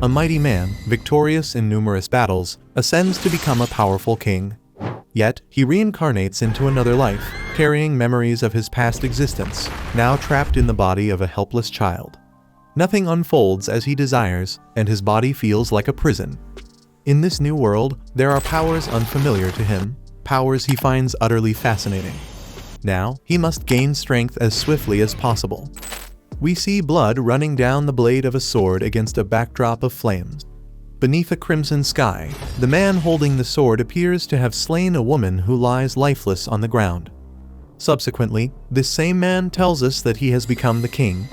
a mighty man, victorious in numerous battles, ascends to become a powerful king. Yet, he reincarnates into another life, carrying memories of his past existence, now trapped in the body of a helpless child. Nothing unfolds as he desires, and his body feels like a prison. In this new world, there are powers unfamiliar to him, powers he finds utterly fascinating. Now, he must gain strength as swiftly as possible. We see blood running down the blade of a sword against a backdrop of flames. Beneath a crimson sky, the man holding the sword appears to have slain a woman who lies lifeless on the ground. Subsequently, this same man tells us that he has become the king.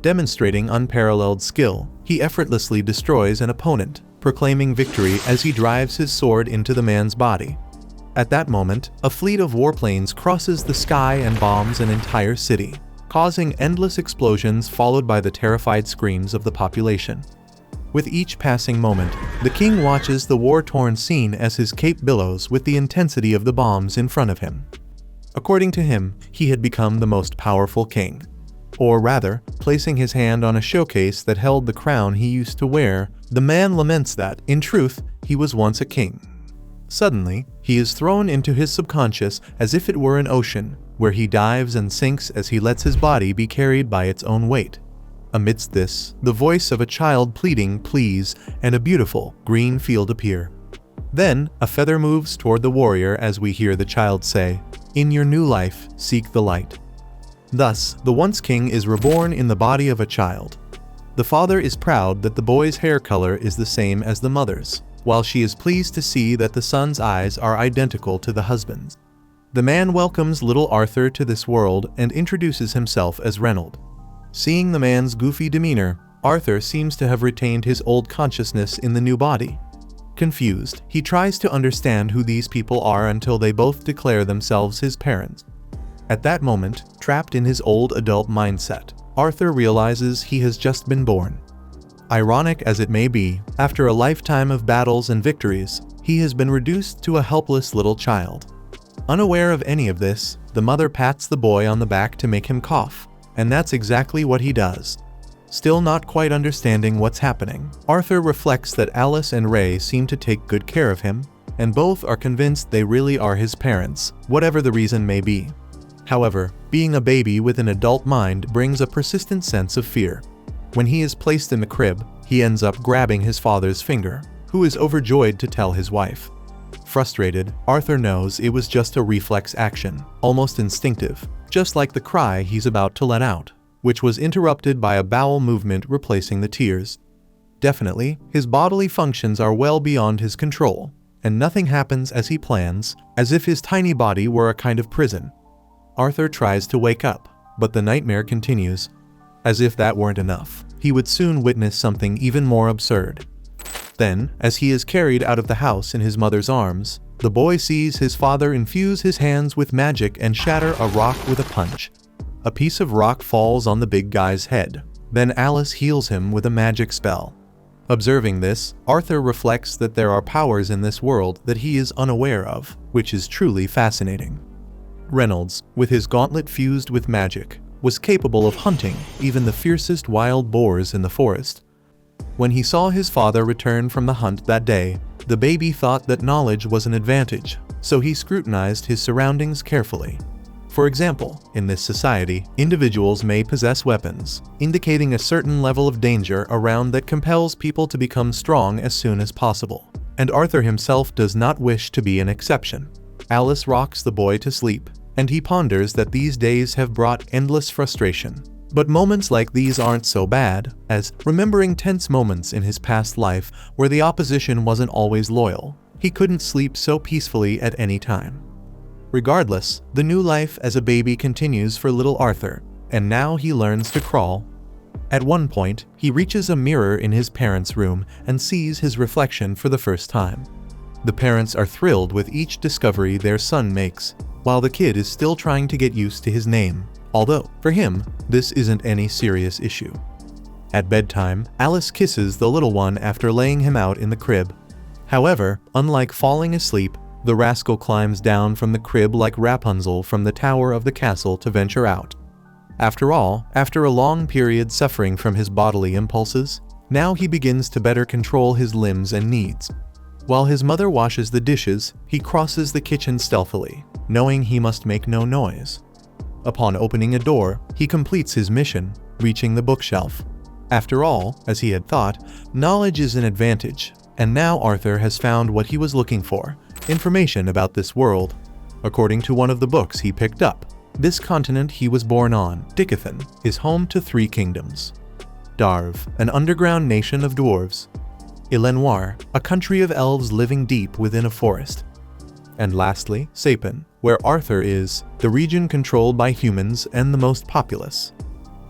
Demonstrating unparalleled skill, he effortlessly destroys an opponent, proclaiming victory as he drives his sword into the man's body. At that moment, a fleet of warplanes crosses the sky and bombs an entire city, causing endless explosions followed by the terrified screams of the population. With each passing moment, the king watches the war-torn scene as his cape billows with the intensity of the bombs in front of him. According to him, he had become the most powerful king. Or rather, placing his hand on a showcase that held the crown he used to wear, the man laments that, in truth, he was once a king. Suddenly, he is thrown into his subconscious as if it were an ocean, where he dives and sinks as he lets his body be carried by its own weight. Amidst this, the voice of a child pleading please and a beautiful, green field appear. Then, a feather moves toward the warrior as we hear the child say, "In your new life, seek the light." Thus, the once king is reborn in the body of a child. The father is proud that the boy's hair color is the same as the mother's, while she is pleased to see that the son's eyes are identical to the husband's. The man welcomes little Arthur to this world and introduces himself as Reynold. Seeing the man's goofy demeanor, Arthur seems to have retained his old consciousness in the new body. Confused, he tries to understand who these people are until they both declare themselves his parents. At that moment, trapped in his old adult mindset, Arthur realizes he has just been born. Ironic as it may be, after a lifetime of battles and victories, he has been reduced to a helpless little child. Unaware of any of this, the mother pats the boy on the back to make him cough. And that's exactly what he does. Still not quite understanding what's happening, Arthur reflects that Alice and Ray seem to take good care of him, and both are convinced they really are his parents, whatever the reason may be. However, being a baby with an adult mind brings a persistent sense of fear. When he is placed in the crib, he ends up grabbing his father's finger, who is overjoyed to tell his wife. Frustrated, Arthur knows it was just a reflex action, almost instinctive, just like the cry he's about to let out, which was interrupted by a bowel movement replacing the tears. Definitely, his bodily functions are well beyond his control, and nothing happens as he plans, as if his tiny body were a kind of prison. Arthur tries to wake up, but the nightmare continues. As if that weren't enough, he would soon witness something even more absurd. Then, as he is carried out of the house in his mother's arms, the boy sees his father infuse his hands with magic and shatter a rock with a punch. A piece of rock falls on the big guy's head. Then Alice heals him with a magic spell. Observing this, Arthur reflects that there are powers in this world that he is unaware of, which is truly fascinating. Reynolds, with his gauntlet fused with magic, was capable of hunting even the fiercest wild boars in the forest. When he saw his father return from the hunt that day, the baby thought that knowledge was an advantage, so he scrutinized his surroundings carefully. For example, in this society, individuals may possess weapons, indicating a certain level of danger around that compels people to become strong as soon as possible. And Arthur himself does not wish to be an exception. Alice rocks the boy to sleep, and he ponders that these days have brought endless frustration. But moments like these aren't so bad, as, remembering tense moments in his past life where the opposition wasn't always loyal, he couldn't sleep so peacefully at any time. Regardless, the new life as a baby continues for little Arthur, and now he learns to crawl. At one point, he reaches a mirror in his parents' room and sees his reflection for the first time. The parents are thrilled with each discovery their son makes, while the kid is still trying to get used to his name. Although, for him, this isn't any serious issue. At bedtime, Alice kisses the little one after laying him out in the crib. However, unlike falling asleep, the rascal climbs down from the crib like Rapunzel from the tower of the castle to venture out. After all, after a long period suffering from his bodily impulses, Now he begins to better control his limbs and needs. While his mother washes the dishes, he crosses the kitchen stealthily, knowing he must make no noise. Upon opening a door, he completes his mission, reaching the bookshelf. After all, as he had thought, knowledge is an advantage, and now Arthur has found what he was looking for: information about this world. According to one of the books he picked up, this continent he was born on, Dicathan, is home to 3 kingdoms. Darv, an underground nation of dwarves. Ilenoir, a country of elves living deep within a forest. And lastly, Sapin, where Arthur is, the region controlled by humans and the most populous.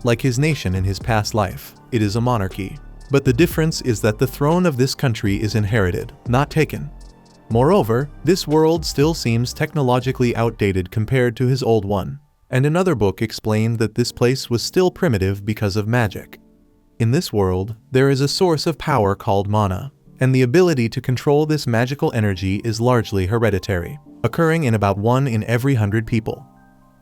Like his nation in his past life, it is a monarchy. But the difference is that the throne of this country is inherited, not taken. Moreover, this world still seems technologically outdated compared to his old one, and another book explained that this place was still primitive because of magic. In this world, there is a source of power called mana, and the ability to control this magical energy is largely hereditary, occurring in about 1 in every 100 people.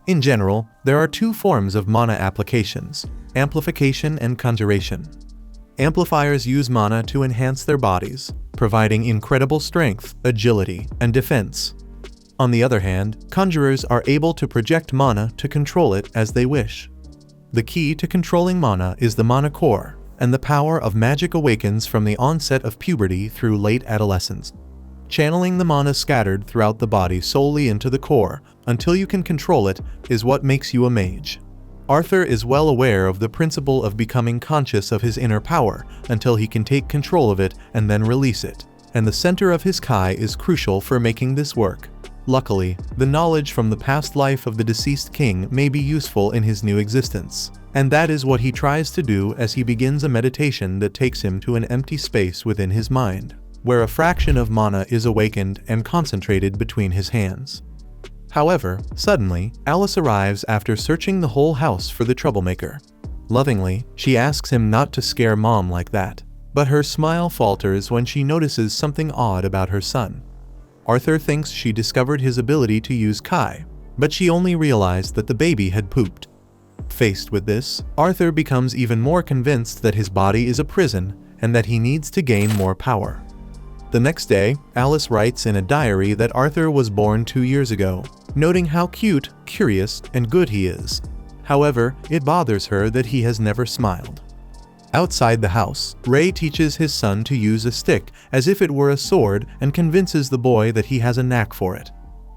In general, there are 2 forms of mana applications: amplification and conjuration. Amplifiers use mana to enhance their bodies, providing incredible strength, agility, and defense. On the other hand, conjurers are able to project mana to control it as they wish. The key to controlling mana is the mana core, and the power of magic awakens from the onset of puberty through late adolescence. Channeling the mana scattered throughout the body solely into the core, until you can control it, is what makes you a mage. Arthur is well aware of the principle of becoming conscious of his inner power until he can take control of it and then release it, and the center of his Kai is crucial for making this work. Luckily, the knowledge from the past life of the deceased king may be useful in his new existence, and that is what he tries to do as he begins a meditation that takes him to an empty space within his mind, where a fraction of mana is awakened and concentrated between his hands. However, suddenly, Alice arrives after searching the whole house for the troublemaker. Lovingly, she asks him not to scare Mom like that, but her smile falters when she notices something odd about her son. Arthur thinks she discovered his ability to use Kai, but she only realized that the baby had pooped. Faced with this, Arthur becomes even more convinced that his body is a prison and that he needs to gain more power. The next day, Alice writes in a diary that Arthur was born 2 years ago, noting how cute, curious, and good he is. However, it bothers her that he has never smiled. Outside the house, Ray teaches his son to use a stick as if it were a sword and convinces the boy that he has a knack for it.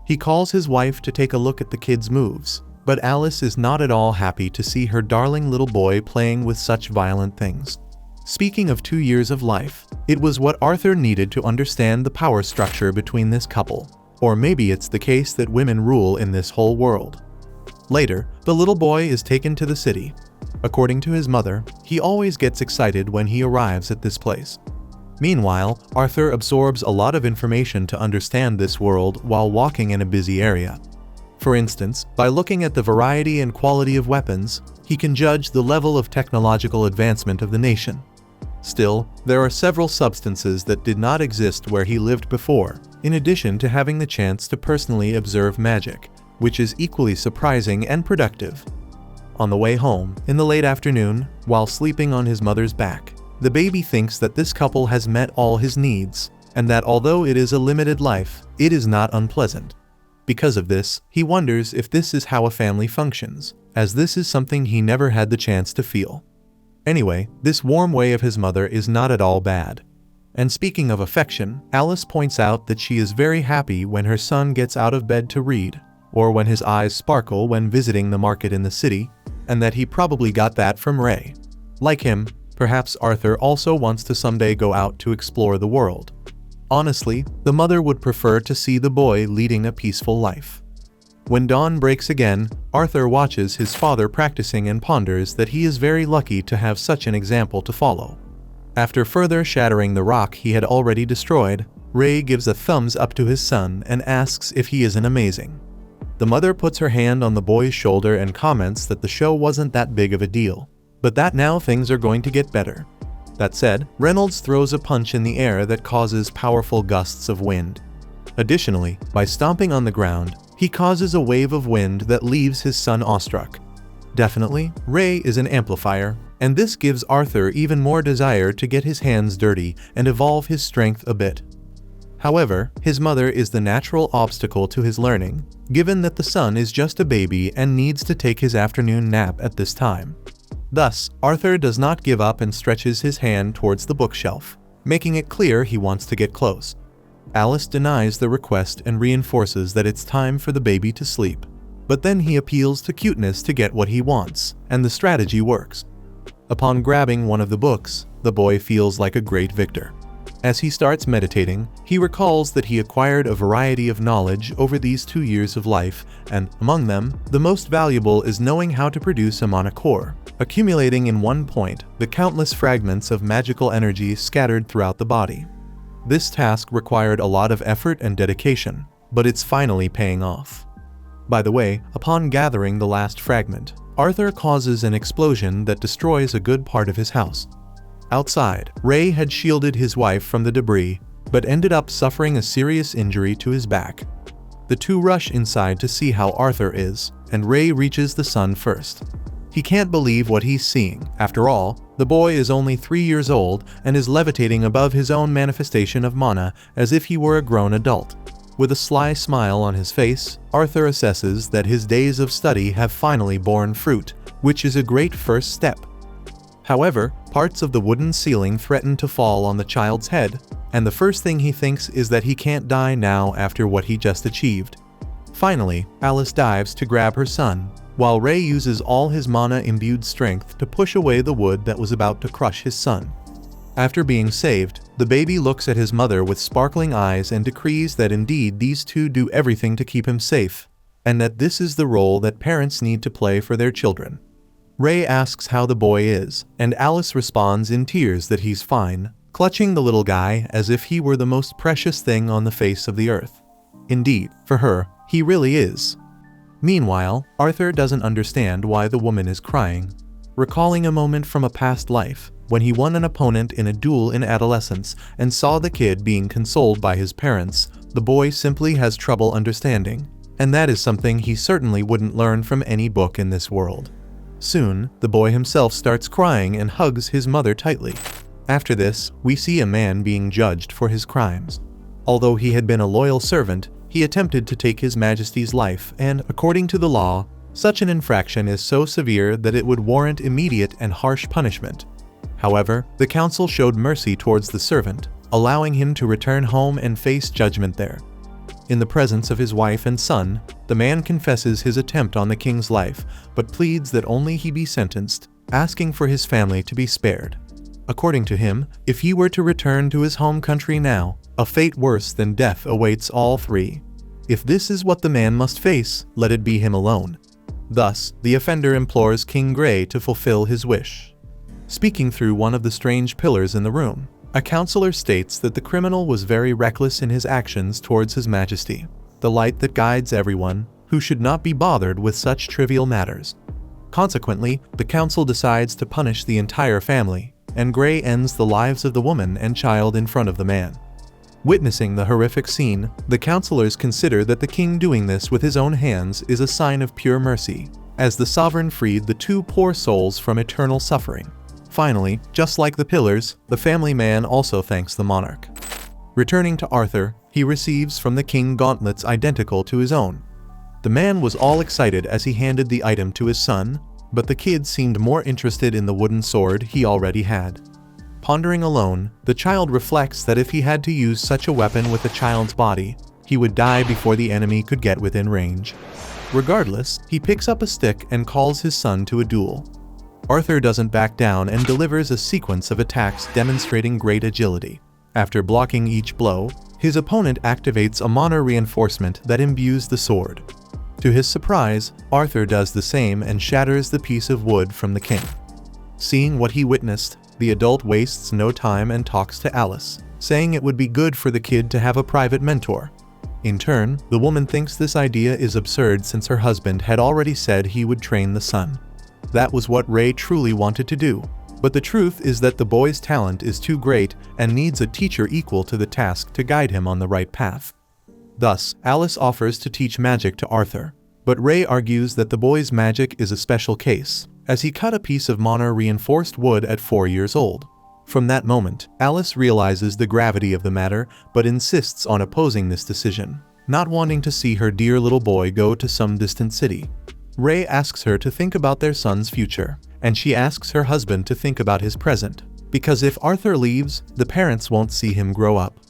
He calls his wife to take a look at the kid's moves, but Alice is not at all happy to see her darling little boy playing with such violent things. Speaking of 2 years of life, it was what Arthur needed to understand the power structure between this couple. Or maybe it's the case that women rule in this whole world. Later, the little boy is taken to the city. According to his mother, he always gets excited when he arrives at this place. Meanwhile, Arthur absorbs a lot of information to understand this world while walking in a busy area. For instance, by looking at the variety and quality of weapons, he can judge the level of technological advancement of the nation. Still, there are several substances that did not exist where he lived before, in addition to having the chance to personally observe magic, which is equally surprising and productive. On the way home, in the late afternoon, while sleeping on his mother's back, the baby thinks that this couple has met all his needs, and that although it is a limited life, it is not unpleasant. Because of this, he wonders if this is how a family functions, as this is something he never had the chance to feel. Anyway, this warm way of his mother is not at all bad. And speaking of affection, Alice points out that she is very happy when her son gets out of bed to read, or when his eyes sparkle when visiting the market in the city, and that he probably got that from Ray. Like him, perhaps Arthur also wants to someday go out to explore the world. Honestly, the mother would prefer to see the boy leading a peaceful life. When dawn breaks again, Arthur watches his father practicing and ponders that he is very lucky to have such an example to follow. After further shattering the rock he had already destroyed, Ray gives a thumbs up to his son and asks if he isn't amazing. The mother puts her hand on the boy's shoulder and comments that the show wasn't that big of a deal, but that now things are going to get better. That said, Reynolds throws a punch in the air that causes powerful gusts of wind. Additionally, by stomping on the ground, he causes a wave of wind that leaves his son awestruck. Definitely, Ray is an amplifier, and this gives Arthur even more desire to get his hands dirty and evolve his strength a bit. However, his mother is the natural obstacle to his learning, given that the son is just a baby and needs to take his afternoon nap at this time. Thus, Arthur does not give up and stretches his hand towards the bookshelf, making it clear he wants to get close. Alice denies the request and reinforces that it's time for the baby to sleep. But then he appeals to cuteness to get what he wants, and the strategy works. Upon grabbing one of the books, the boy feels like a great victor. As he starts meditating, he recalls that he acquired a variety of knowledge over these 2 years of life, and among them, the most valuable is knowing how to produce a mana core, accumulating in one point the countless fragments of magical energy scattered throughout the body. This task required a lot of effort and dedication, but it's finally paying off. By the way, upon gathering the last fragment, Arthur causes an explosion that destroys a good part of his house. Outside, Ray had shielded his wife from the debris, but ended up suffering a serious injury to his back. The two rush inside to see how Arthur is, and Ray reaches the sun first. He can't believe what he's seeing. After all, the boy is only 3 years old and is levitating above his own manifestation of mana as if he were a grown adult. With a sly smile on his face, Arthur assesses that his days of study have finally borne fruit, which is a great first step. However, parts of the wooden ceiling threaten to fall on the child's head, and the first thing he thinks is that he can't die now after what he just achieved. Finally, Alice dives to grab her son, while Ray uses all his mana-imbued strength to push away the wood that was about to crush his son. After being saved, the baby looks at his mother with sparkling eyes and decrees that indeed these two do everything to keep him safe, and that this is the role that parents need to play for their children. Ray asks how the boy is, and Alice responds in tears that he's fine, clutching the little guy as if he were the most precious thing on the face of the earth. Indeed, for her, he really is. Meanwhile, Arthur doesn't understand why the woman is crying. Recalling a moment from a past life, when he won an opponent in a duel in adolescence and saw the kid being consoled by his parents, the boy simply has trouble understanding, and that is something he certainly wouldn't learn from any book in this world. Soon, the boy himself starts crying and hugs his mother tightly. After this, we see a man being judged for his crimes. Although he had been a loyal servant, he attempted to take His Majesty's life, and according to the law, such an infraction is so severe that it would warrant immediate and harsh punishment. However, the council showed mercy towards the servant, allowing him to return home and face judgment there. In the presence of his wife and son, the man confesses his attempt on the king's life, but pleads that only he be sentenced, asking for his family to be spared. According to him, if he were to return to his home country now, a fate worse than death awaits all three. If this is what the man must face, let it be him alone. Thus, the offender implores King Grey to fulfill his wish. Speaking through one of the strange pillars in the room, a counselor states that the criminal was very reckless in his actions towards His Majesty, the light that guides everyone, who should not be bothered with such trivial matters. Consequently, the council decides to punish the entire family, and Grey ends the lives of the woman and child in front of the man. Witnessing the horrific scene, the counselors consider that the king doing this with his own hands is a sign of pure mercy, as the sovereign freed the two poor souls from eternal suffering. Finally, just like the pillars, the family man also thanks the monarch. Returning to Arthur, he receives from the king gauntlets identical to his own. The man was all excited as he handed the item to his son, but the kid seemed more interested in the wooden sword he already had. Pondering alone, the child reflects that if he had to use such a weapon with a child's body, he would die before the enemy could get within range. Regardless, he picks up a stick and calls his son to a duel. Arthur doesn't back down and delivers a sequence of attacks demonstrating great agility. After blocking each blow, his opponent activates a mana reinforcement that imbues the sword. To his surprise, Arthur does the same and shatters the piece of wood from the king. Seeing what he witnessed, the adult wastes no time and talks to Alice, saying it would be good for the kid to have a private mentor. In turn, the woman thinks this idea is absurd since her husband had already said he would train the son. That was what Ray truly wanted to do, but the truth is that the boy's talent is too great and needs a teacher equal to the task to guide him on the right path. Thus, Alice offers to teach magic to Arthur, but Ray argues that the boy's magic is a special case, as he cut a piece of mono-reinforced wood at 4 years old. From that moment, Alice realizes the gravity of the matter but insists on opposing this decision, not wanting to see her dear little boy go to some distant city. Ray asks her to think about their son's future, and she asks her husband to think about his present, because if Arthur leaves, the parents won't see him grow up.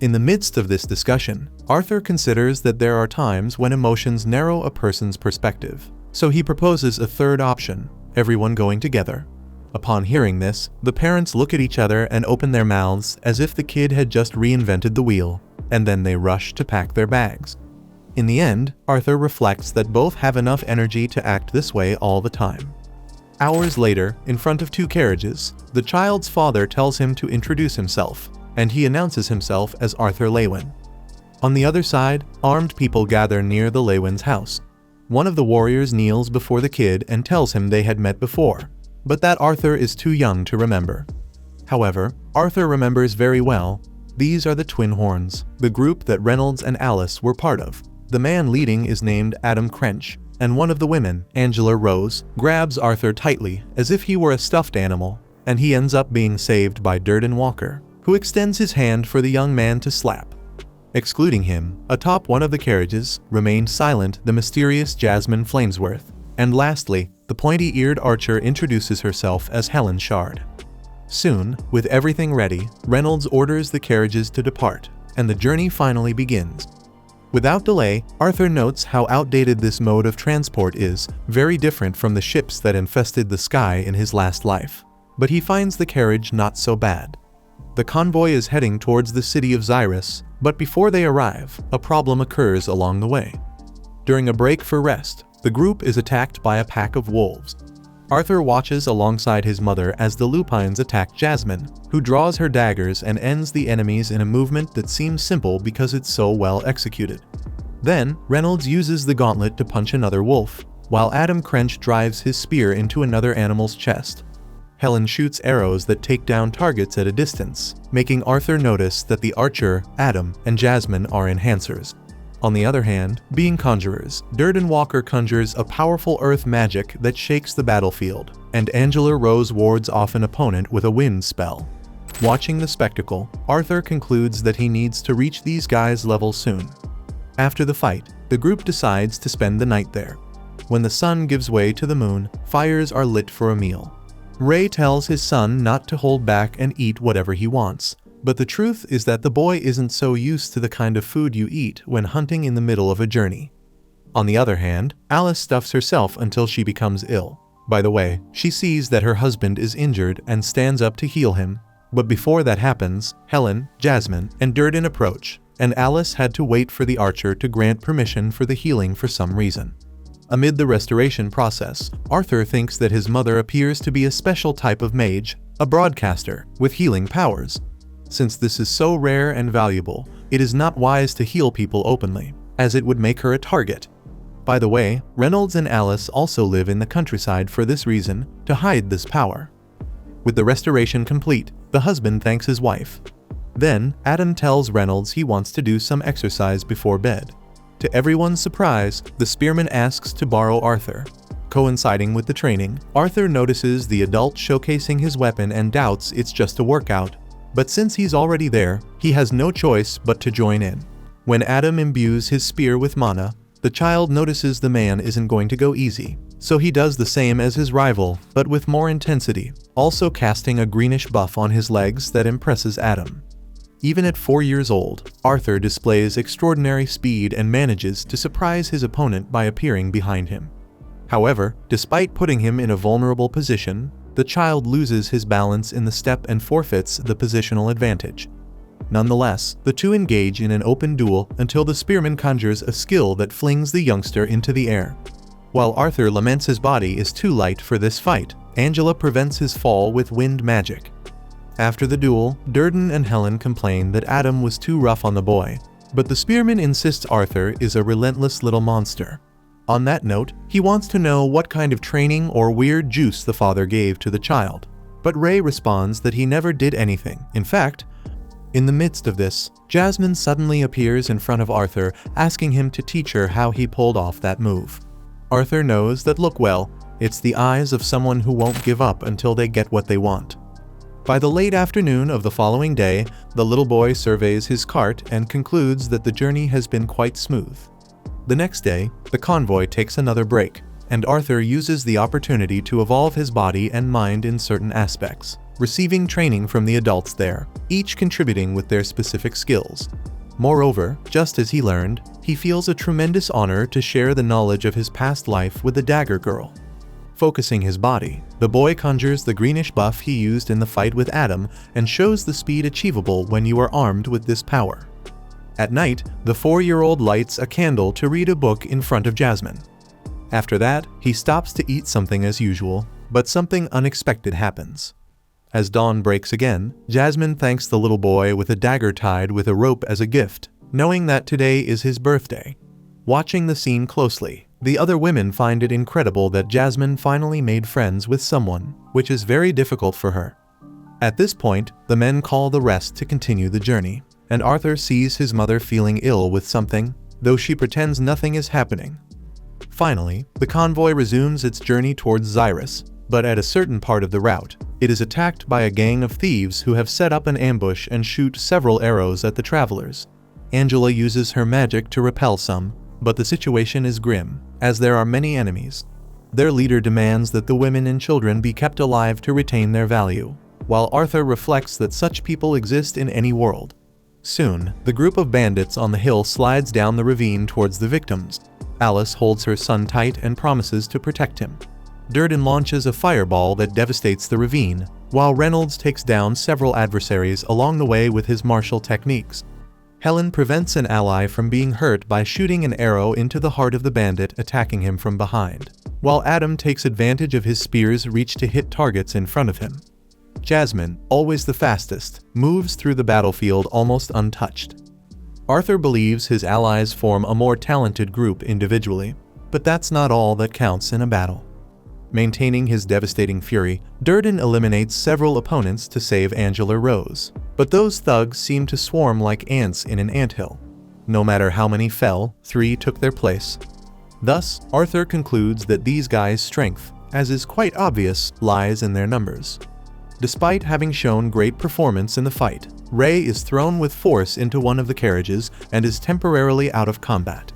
In the midst of this discussion, Arthur considers that there are times when emotions narrow a person's perspective, so he proposes a third option: everyone going together. Upon hearing this, the parents look at each other and open their mouths as if the kid had just reinvented the wheel, and then they rush to pack their bags. In the end, Arthur reflects that both have enough energy to act this way all the time. Hours later, in front of 2 carriages, the child's father tells him to introduce himself, and he announces himself as Arthur Lewin. On the other side, armed people gather near the Lewins' house. One of the warriors kneels before the kid and tells him they had met before, but that Arthur is too young to remember. However, Arthur remembers very well. These are the Twin Horns, the group that Reynolds and Alice were part of. The man leading is named Adam Crench, and one of the women, Angela Rose, grabs Arthur tightly as if he were a stuffed animal, and he ends up being saved by Durden Walker, who extends his hand for the young man to slap. Excluding him, atop one of the carriages, remained silent the mysterious Jasmine Flamesworth, and lastly, the pointy-eared archer introduces herself as Helen Shard. Soon, with everything ready, Reynolds orders the carriages to depart, and the journey finally begins. Without delay, Arthur notes how outdated this mode of transport is, very different from the ships that infested the sky in his last life. But he finds the carriage not so bad. The convoy is heading towards the city of Xyrus, but before they arrive, a problem occurs along the way. During a break for rest, the group is attacked by a pack of wolves. Arthur watches alongside his mother as the lupines attack Jasmine, who draws her daggers and ends the enemies in a movement that seems simple because it's so well executed. Then, Reynolds uses the gauntlet to punch another wolf, while Adam Crench drives his spear into another animal's chest. Helen shoots arrows that take down targets at a distance, making Arthur notice that the archer, Adam, and Jasmine are enhancers. On the other hand, being conjurers, Durden Walker conjures a powerful earth magic that shakes the battlefield, and Angela Rose wards off an opponent with a wind spell. Watching the spectacle, Arthur concludes that he needs to reach these guys' level soon. After the fight, the group decides to spend the night there. When the sun gives way to the moon, fires are lit for a meal. Ray tells his son not to hold back and eat whatever he wants. But the truth is that the boy isn't so used to the kind of food you eat when hunting in the middle of a journey. On the other hand, Alice stuffs herself until she becomes ill. By the way, she sees that her husband is injured and stands up to heal him. But before that happens, Helen, Jasmine, and Durden approach, and Alice had to wait for the archer to grant permission for the healing for some reason. Amid the restoration process, Arthur thinks that his mother appears to be a special type of mage, a broadcaster, with healing powers. Since this is so rare and valuable, it is not wise to heal people openly, as it would make her a target. By the way, Reynolds and Alice also live in the countryside for this reason, to hide this power. With the restoration complete, the husband thanks his wife. Then, Adam tells Reynolds he wants to do some exercise before bed. To everyone's surprise, the spearman asks to borrow Arthur. Coinciding with the training, Arthur notices the adult showcasing his weapon and doubts it's just a workout. But since he's already there, he has no choice but to join in. When Adam imbues his spear with mana, the child notices the man isn't going to go easy, so he does the same as his rival, but with more intensity, also casting a greenish buff on his legs that impresses Adam. Even at 4 years old, Arthur displays extraordinary speed and manages to surprise his opponent by appearing behind him. However, despite putting him in a vulnerable position, the child loses his balance in the step and forfeits the positional advantage. Nonetheless, the two engage in an open duel until the spearman conjures a skill that flings the youngster into the air. While Arthur laments his body is too light for this fight, Angela prevents his fall with wind magic. After the duel, Durden and Helen complain that Adam was too rough on the boy, but the spearman insists Arthur is a relentless little monster. On that note, he wants to know what kind of training or weird juice the father gave to the child. But Ray responds that he never did anything. In fact, in the midst of this, Jasmine suddenly appears in front of Arthur, asking him to teach her how he pulled off that move. Arthur knows that It's the eyes of someone who won't give up until they get what they want. By the late afternoon of the following day, the little boy surveys his cart and concludes that the journey has been quite smooth. The next day, the convoy takes another break, and Arthur uses the opportunity to evolve his body and mind in certain aspects, receiving training from the adults there, each contributing with their specific skills. Moreover, just as he learned, he feels a tremendous honor to share the knowledge of his past life with the dagger girl. Focusing his body, the boy conjures the greenish buff he used in the fight with Adam and shows the speed achievable when you are armed with this power. At night, the 4-year-old lights a candle to read a book in front of Jasmine. After that, he stops to eat something as usual, but something unexpected happens. As dawn breaks again, Jasmine thanks the little boy with a dagger tied with a rope as a gift, knowing that today is his birthday. Watching the scene closely, the other women find it incredible that Jasmine finally made friends with someone, which is very difficult for her. At this point, the men call the rest to continue the journey, and Arthur sees his mother feeling ill with something, though she pretends nothing is happening. Finally, the convoy resumes its journey towards Xyrus, but at a certain part of the route, it is attacked by a gang of thieves who have set up an ambush and shoot several arrows at the travelers. Angela uses her magic to repel some, but the situation is grim, as there are many enemies. Their leader demands that the women and children be kept alive to retain their value, while Arthur reflects that such people exist in any world. Soon, the group of bandits on the hill slides down the ravine towards the victims. Alice holds her son tight and promises to protect him. Durden launches a fireball that devastates the ravine, while Reynolds takes down several adversaries along the way with his martial techniques. Helen prevents an ally from being hurt by shooting an arrow into the heart of the bandit attacking him from behind, while Adam takes advantage of his spear's reach to hit targets in front of him. Jasmine, always the fastest, moves through the battlefield almost untouched. Arthur believes his allies form a more talented group individually, but that's not all that counts in a battle. Maintaining his devastating fury, Durden eliminates several opponents to save Angela Rose, but those thugs seem to swarm like ants in an anthill. No matter how many fell, 3 took their place. Thus, Arthur concludes that these guys' strength, as is quite obvious, lies in their numbers. Despite having shown great performance in the fight, Ray is thrown with force into one of the carriages and is temporarily out of combat.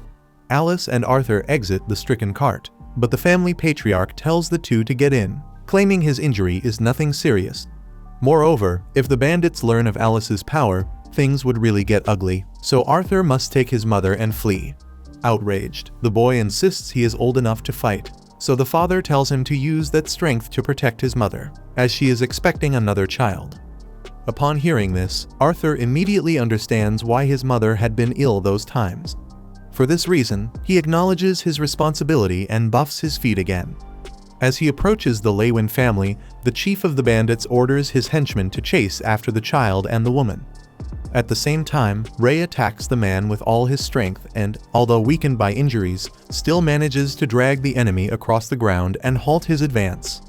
Alice and Arthur exit the stricken cart, but the family patriarch tells the two to get in, claiming his injury is nothing serious. Moreover, if the bandits learn of Alice's power, things would really get ugly, so Arthur must take his mother and flee. Outraged, the boy insists he is old enough to fight, so the father tells him to use that strength to protect his mother, as she is expecting another child. Upon hearing this, Arthur immediately understands why his mother had been ill those times. For this reason, he acknowledges his responsibility and buffs his feet again. As he approaches the Lewin family, the chief of the bandits orders his henchmen to chase after the child and the woman. At the same time, Ray attacks the man with all his strength and, although weakened by injuries, still manages to drag the enemy across the ground and halt his advance.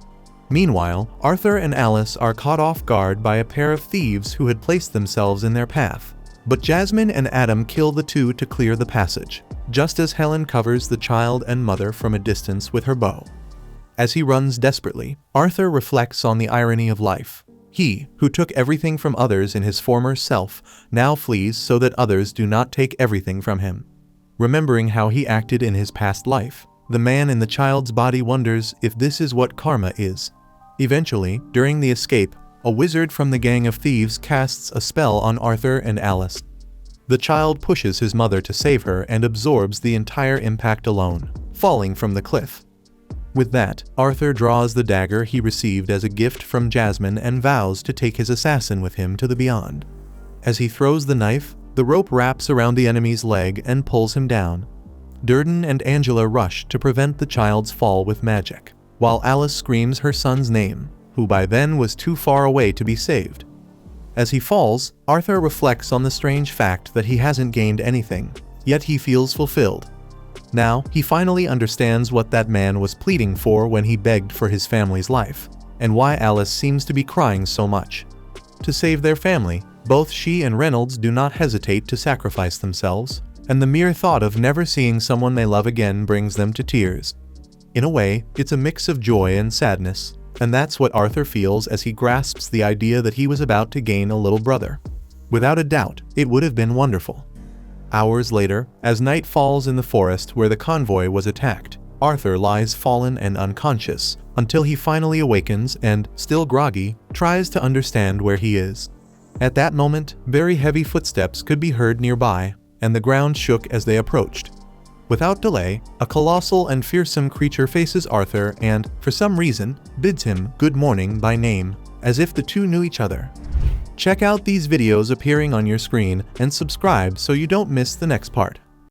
Meanwhile, Arthur and Alice are caught off guard by a pair of thieves who had placed themselves in their path. But Jasmine and Adam kill the two to clear the passage, just as Helen covers the child and mother from a distance with her bow. As he runs desperately, Arthur reflects on the irony of life. He, who took everything from others in his former self, now flees so that others do not take everything from him. Remembering how he acted in his past life, the man in the child's body wonders if this is what karma is. Eventually, during the escape, a wizard from the gang of thieves casts a spell on Arthur and Alice. The child pushes his mother to save her and absorbs the entire impact alone, falling from the cliff. With that, Arthur draws the dagger he received as a gift from Jasmine and vows to take his assassin with him to the beyond. As he throws the knife, the rope wraps around the enemy's leg and pulls him down. Durden and Angela rush to prevent the child's fall with magic, while Alice screams her son's name, who by then was too far away to be saved. As he falls, Arthur reflects on the strange fact that he hasn't gained anything, yet he feels fulfilled. Now, he finally understands what that man was pleading for when he begged for his family's life, and why Alice seems to be crying so much. To save their family, both she and Reynolds do not hesitate to sacrifice themselves, and the mere thought of never seeing someone they love again brings them to tears. In a way, it's a mix of joy and sadness, and that's what Arthur feels as he grasps the idea that he was about to gain a little brother. Without a doubt, it would have been wonderful. Hours later, as night falls in the forest where the convoy was attacked, Arthur lies fallen and unconscious, until he finally awakens and, still groggy, tries to understand where he is. At that moment, very heavy footsteps could be heard nearby, and the ground shook as they approached. Without delay, a colossal and fearsome creature faces Arthur and, for some reason, bids him good morning by name, as if the two knew each other. Check out these videos appearing on your screen and subscribe so you don't miss the next part.